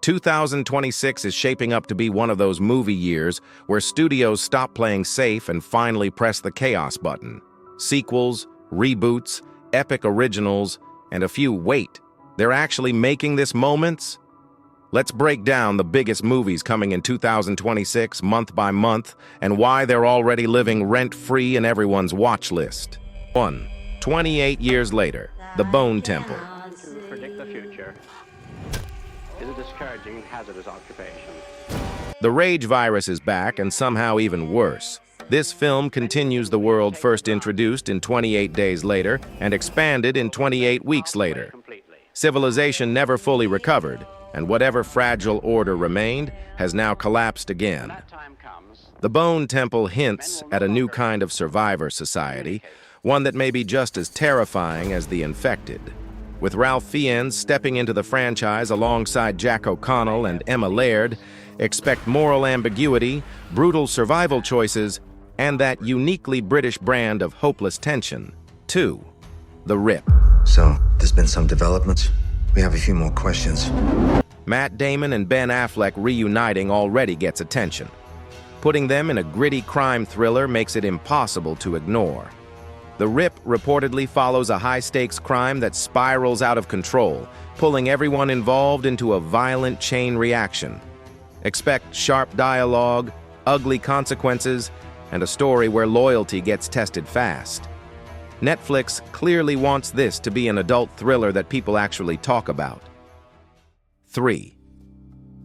2026 is shaping up to be one of those movie years where studios stop playing safe and finally press the chaos button. Sequels, reboots, epic originals, and a few wait. They're actually making this moments? Let's break down the biggest movies coming in 2026 month by month and why they're already living rent-free in everyone's watch list. 1. 28 years later, The Bone Temple. To predict the future is a discouraging, hazardous occupation. The rage virus is back and somehow even worse. This film continues the world first introduced in 28 days later and expanded in 28 weeks later. Civilization never fully recovered, and whatever fragile order remained has now collapsed again. The Bone Temple hints at a new kind of survivor society, one that may be just as terrifying as the infected. With Ralph Fiennes stepping into the franchise alongside Jack O'Connell and Emma Laird, expect moral ambiguity, brutal survival choices, and that uniquely British brand of hopeless tension. 2. The Rip. So, there's been some developments. We have a few more questions. Matt Damon and Ben Affleck reuniting already gets attention. Putting them in a gritty crime thriller makes it impossible to ignore. The Rip reportedly follows a high-stakes crime that spirals out of control, pulling everyone involved into a violent chain reaction. Expect sharp dialogue, ugly consequences, and a story where loyalty gets tested fast. Netflix clearly wants this to be an adult thriller that people actually talk about. 3.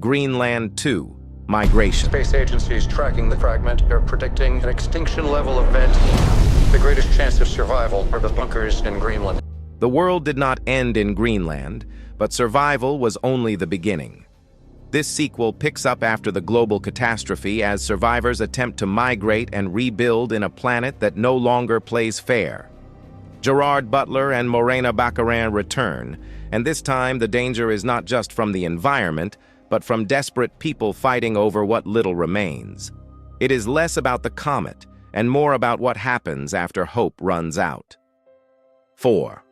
Greenland 2. Migration. Space agencies tracking the fragment are predicting an extinction-level event. The greatest chance of survival are the bunkers in Greenland. The world did not end in Greenland, but survival was only the beginning. This sequel picks up after the global catastrophe as survivors attempt to migrate and rebuild in a planet that no longer plays fair. Gerard Butler and Morena Baccarin return, and this time the danger is not just from the environment, but from desperate people fighting over what little remains. It is less about the comet and more about what happens after hope runs out. 4.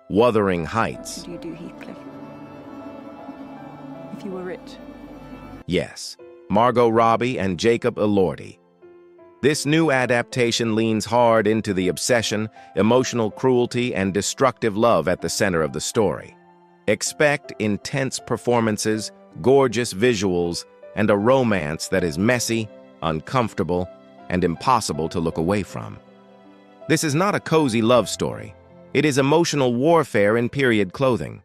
Wuthering Heights. What would you do, Heathcliff? If you were rich? Yes, Margot Robbie and Jacob Elordi. This new adaptation leans hard into the obsession, emotional cruelty, and destructive love at the center of the story. Expect intense performances, gorgeous visuals, and a romance that is messy, uncomfortable, and impossible to look away from. This is not a cozy love story. It is emotional warfare in period clothing.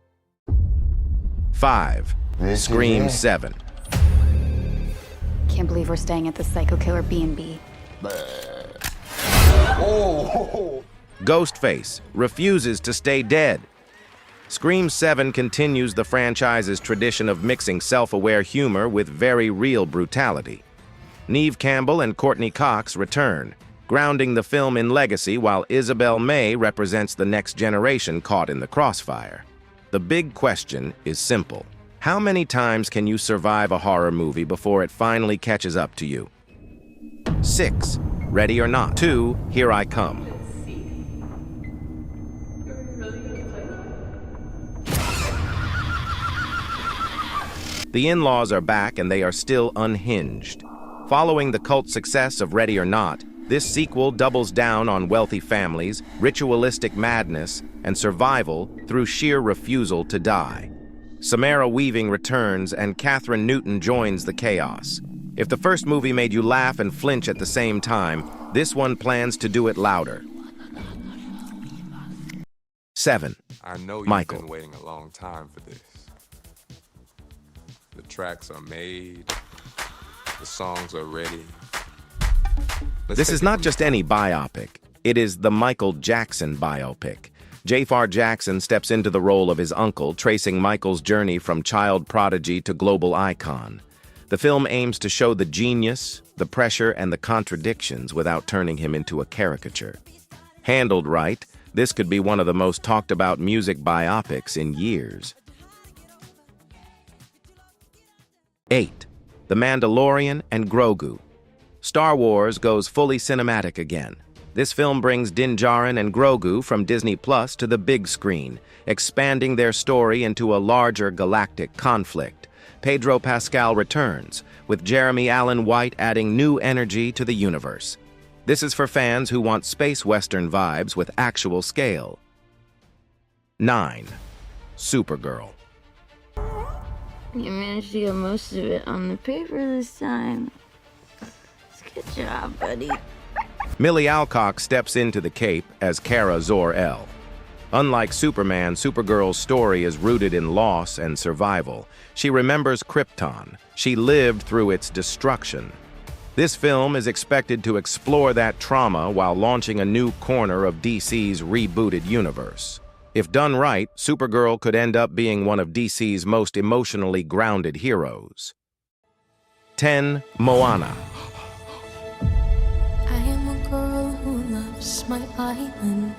5. Scream 7. Can't believe we're staying at the Psycho Killer B&B. Ghostface refuses to stay dead. Scream 7 continues the franchise's tradition of mixing self-aware humor with very real brutality. Neve Campbell and Courtney Cox return, grounding the film in legacy while Isabel May represents the next generation caught in the crossfire. The big question is simple. How many times can you survive a horror movie before it finally catches up to you? 6. Ready or Not. 2. Here I Come. The in-laws are back and they are still unhinged. Following the cult success of Ready or Not, this sequel doubles down on wealthy families, ritualistic madness, and survival through sheer refusal to die. Samara Weaving returns and Catherine Newton joins the chaos. If the first movie made you laugh and flinch at the same time, this one plans to do it louder. 7. I know you've Michael. been waiting a long time for this. The tracks are made, the songs are ready. This is not just any biopic. It is the Michael Jackson biopic. Jafar Jackson steps into the role of his uncle, tracing Michael's journey from child prodigy to global icon. The film aims to show the genius, the pressure, and the contradictions without turning him into a caricature. Handled right, this could be one of the most talked about music biopics in years. 8. The Mandalorian and Grogu. Star Wars goes fully cinematic again. This film brings Din Djarin and Grogu from Disney Plus to the big screen, expanding their story into a larger galactic conflict. Pedro Pascal returns, with Jeremy Allen White adding new energy to the universe. This is for fans who want space western vibes with actual scale. 9. Supergirl. You managed to get most of it on the paper this time. Good job, buddy. Millie Alcock steps into the cape as Kara Zor-El. Unlike Superman, Supergirl's story is rooted in loss and survival. She remembers Krypton. She lived through its destruction. This film is expected to explore that trauma while launching a new corner of DC's rebooted universe. If done right, Supergirl could end up being one of DC's most emotionally grounded heroes. 10. Moana. I am a girl who loves my island,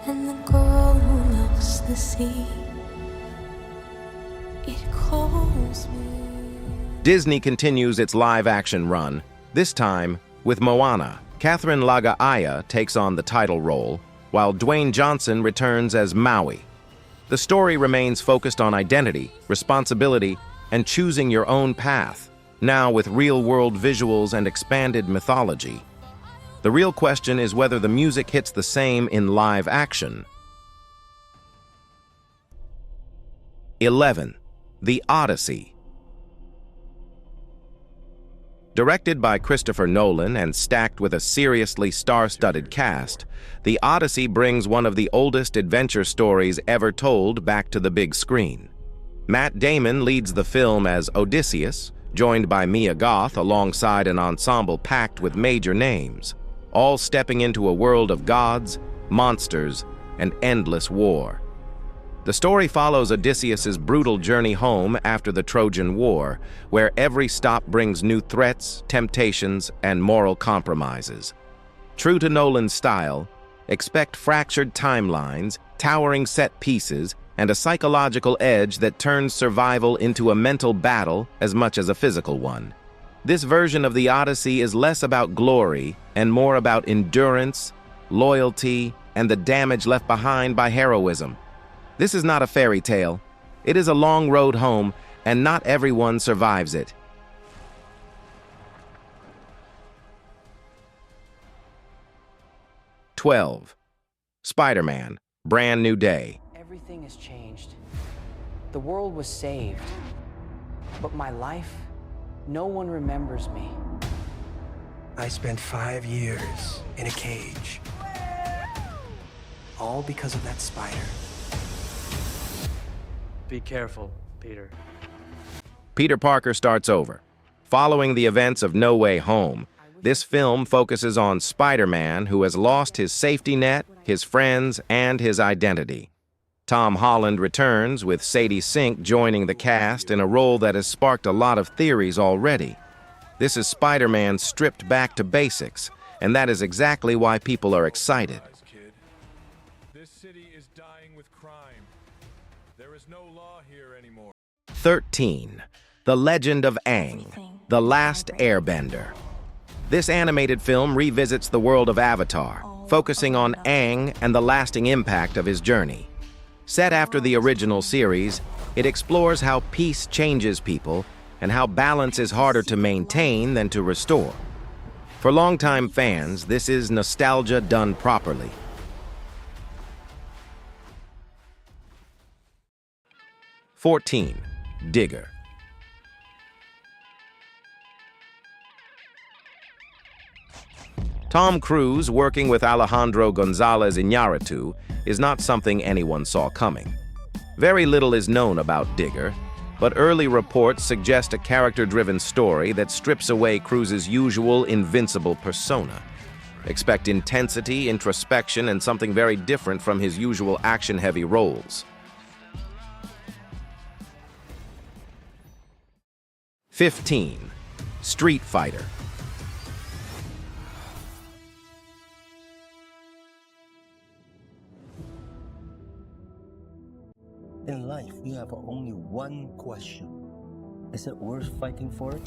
and the girl who loves the sea. It calls me. Disney continues its live-action run, this time with Moana. Catherine Lagaaya takes on the title role, while Dwayne Johnson returns as Maui. The story remains focused on identity, responsibility, and choosing your own path, now with real-world visuals and expanded mythology. The real question is whether the music hits the same in live action. 11. The Odyssey. Directed by Christopher Nolan and stacked with a seriously star-studded cast, The Odyssey brings one of the oldest adventure stories ever told back to the big screen. Matt Damon leads the film as Odysseus, joined by Mia Goth alongside an ensemble packed with major names, all stepping into a world of gods, monsters, and endless war. The story follows Odysseus's brutal journey home after the Trojan War, where every stop brings new threats, temptations, and moral compromises. True to Nolan's style, expect fractured timelines, towering set pieces, and a psychological edge that turns survival into a mental battle as much as a physical one. This version of the Odyssey is less about glory and more about endurance, loyalty, and the damage left behind by heroism. This is not a fairy tale. It is a long road home, and not everyone survives it. 12. Spider-Man, Brand New Day. Everything has changed. The world was saved. But my life, no one remembers me. I spent 5 years in a cage. All because of that spider. Be careful, Peter. Peter Parker starts over. Following the events of No Way Home, this film focuses on Spider-Man, who has lost his safety net, his friends, and his identity. Tom Holland returns, with Sadie Sink joining the cast in a role that has sparked a lot of theories already. This is Spider-Man stripped back to basics, and that is exactly why people are excited. This city is dying with crime. There is no law here anymore. 13. The Legend of Aang, The Last Airbender. This animated film revisits the world of Avatar, focusing on Aang and the lasting impact of his journey. Set after the original series, it explores how peace changes people and how balance is harder to maintain than to restore. For longtime fans, this is nostalgia done properly. 14. Digger. Tom Cruise working with Alejandro González Iñárritu is not something anyone saw coming. Very little is known about Digger, but early reports suggest a character-driven story that strips away Cruise's usual invincible persona. Expect intensity, introspection, and something very different from his usual action-heavy roles. 15. Street Fighter. In life, we have only one question. Is it worth fighting for it?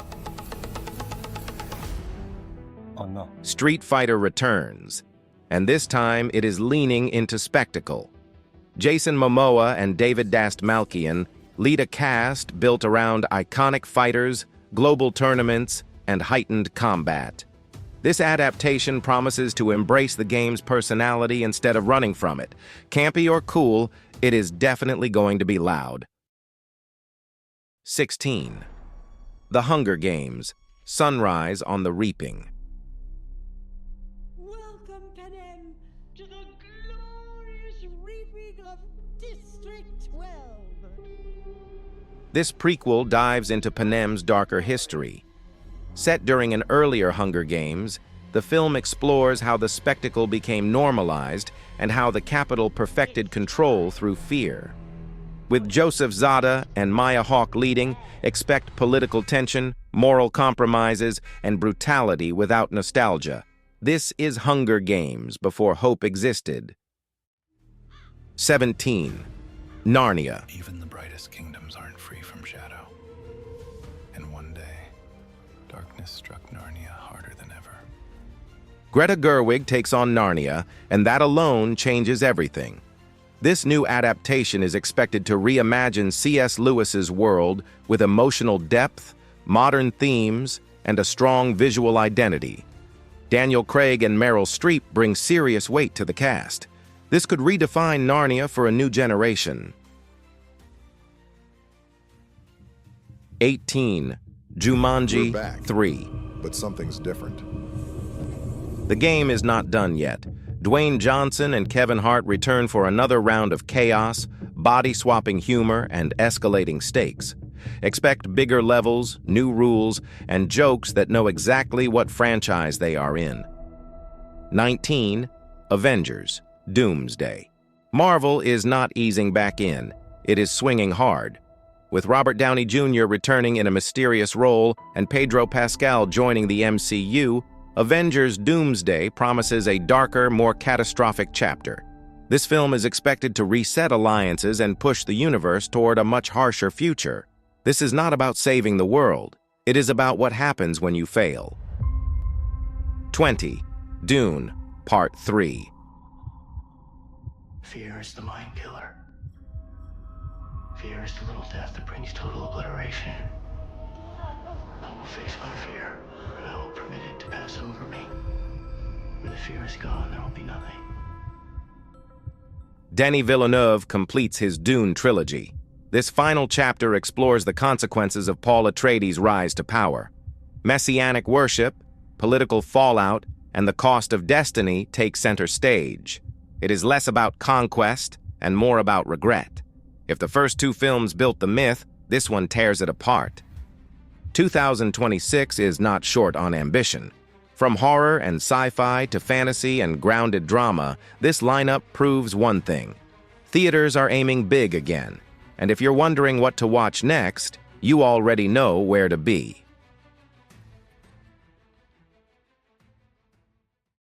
Or not? Street Fighter returns, and this time it is leaning into spectacle. Jason Momoa and David Dastmalchian lead a cast built around iconic fighters, global tournaments, and heightened combat. This adaptation promises to embrace the game's personality instead of running from it. Campy or cool, it is definitely going to be loud. 16. The Hunger Games: Sunrise on the Reaping. Welcome, Panem, to the glorious reaping of District 12. This prequel dives into Panem's darker history. Set during an earlier Hunger Games, the film explores how the spectacle became normalized and how the capital perfected control through fear. With Joseph Zada and Maya Hawke leading, expect political tension, moral compromises, and brutality without nostalgia. This is Hunger Games before hope existed. 17. Narnia. Even the brightest kingdoms aren't free from shadow. And one day, darkness struck Narnia harder than ever. Greta Gerwig takes on Narnia, and that alone changes everything. This new adaptation is expected to reimagine C.S. Lewis's world with emotional depth, modern themes, and a strong visual identity. Daniel Craig and Meryl Streep bring serious weight to the cast. This could redefine Narnia for a new generation. 18. Jumanji 3. But something's different. The game is not done yet. Dwayne Johnson and Kevin Hart return for another round of chaos, body-swapping humor, and escalating stakes. Expect bigger levels, new rules, and jokes that know exactly what franchise they are in. 19. Avengers: Doomsday. Marvel is not easing back in. It is swinging hard. With Robert Downey Jr. returning in a mysterious role and Pedro Pascal joining the MCU, Avengers: Doomsday promises a darker, more catastrophic chapter. This film is expected to reset alliances and push the universe toward a much harsher future. This is not about saving the world. It is about what happens when you fail. 20. Dune, Part 3. Fear is the mind killer. Fear is the little death that brings total obliteration. I will face my fear, and I will permit it to pass over me. When the fear is gone, there will be nothing. Denis Villeneuve completes his Dune trilogy. This final chapter explores the consequences of Paul Atreides' rise to power. Messianic worship, political fallout, and the cost of destiny take center stage. It is less about conquest and more about regret. If the first two films built the myth, this one tears it apart. 2026 is not short on ambition. From horror and sci-fi to fantasy and grounded drama, this lineup proves one thing. Theaters are aiming big again. And if you're wondering what to watch next, you already know where to be.